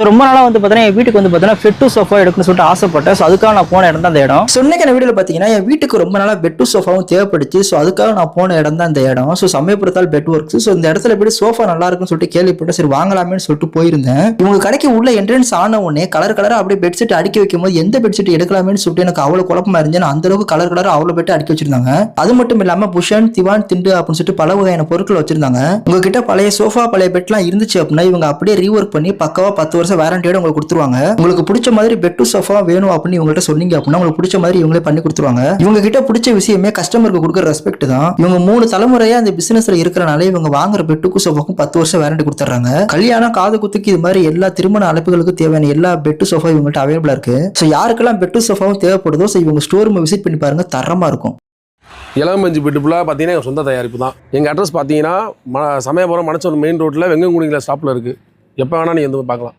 ரொம்ப நாளா வந்து பார்த்தீங்கன்னா, என் வீட்டுக்கு வந்து பார்த்தீங்கன்னா, பெட் டூ சோஃபா எடுக்கணும்னு சொல்லிட்டு ஆசைப்பட்டேன். ஸோ அதுக்காக நான் போன இடம் தான் அந்த இடம். ஸோ இன்னைக்கான வீடியோல பார்த்தீங்கன்னா, என் வீட்டுக்கு ரொம்ப நாளா பெட் டூ சோஃபாவும் தேவைப்பட்டுச்சு. ஸோ அதுக்காக நான் போன இடம் தான் இந்த இடம். ஸோ சமயபுரத்தால் பெட் ஒர்க்ஸ். ஸோ இந்த இடத்துல எப்படி சோஃபா நல்லா இருக்குன்னு சொல்லிட்டு கேள்விப்பட்டேன். சரி வாங்கலாமேன்னு சொல்லிட்டு போயிருந்தேன். இவங்க கடைக்கு உள்ள என்ட்ரன்ஸ் ஆன உடனே கலர் கலரா அப்படியே பெட்ஷீட் அடுக்கி வைக்கும்போது எந்த பெட்ஷீட் எடுக்கலாமேன்னு சொல்லிட்டு எனக்கு அவ்வளவு குழப்பமா இருந்துச்சு. அந்த அளவுக்கு கலர் கலரா அவ்வளவு பெட் அடுக்கி வச்சிருந்தாங்க. அது மட்டும் இல்லாம புஷன், திவான், திண்டு அப்படின்னு சொல்லிட்டு பல வகையான பொருட்கள் வச்சிருந்தாங்க. உங்ககிட்ட பழைய சோஃபா, பழைய பெட்லாம் இருந்துச்சு அப்படின்னா இவங்க அப்படியே ரீவொர்க் பண்ணி பக்காவா 10 வருஷம் வாரண்டியோட உங்களுக்கு கொடுத்துருவாங்க. உங்களுக்கு பிடிச்ச மாதிரி பெட் டு சோஃபா வேணும் அப்படின்னு இவங்கள்ட்ட சொன்னீங்க அப்படின்னா உங்களுக்கு பிடிச்ச மாதிரி இவங்களே பண்ணி கொடுத்துருவாங்க. இவங்க கிட்ட பிடிச்ச விஷயமே கஸ்டமருக்கு கொடுக்குற ரெஸ்பெக்ட் தான். இவங்க 3 தலைமுறையா அந்த பிசினஸ்ல இருக்கிறனால இவங்க வாங்குற பெட்டுக்கும் சோஃபாக்கும் 10 வருஷம் வாரண்டி கொடுத்துறாங்க. கல்யாணம், காது குத்துக்கு இது மாதிரி எல்லா திருமண அழைப்புகளுக்கு தேவையான எல்லா பெட்டு சோஃபா இவங்கள்ட்ட அவைலபிளா இருக்கு. ஸோ யாருக்கெல்லாம் பெட்டு சோஃபாவும் தேவைப்படுதோ ஸோ இவங்க ஸ்டோர் ரூம் விசிட் பண்ணி பாருங்க, தரமா இருக்கும். இளமஞ்சி பெட்டு ஃபுல்லாக பார்த்தீங்கன்னா எங்கள் சொந்த தயாரிப்பு தான். எங்கள் அட்ரஸ் பார்த்தீங்கன்னா சமயபுரம் மணச்சூர் மெயின் ரோட்டில் வெங்கங்குடிங்கிற ஸ்டாப்பில் இருக்குது. எப்போ வேணால் நீங்கள் வந்து பார்க்கலாம்.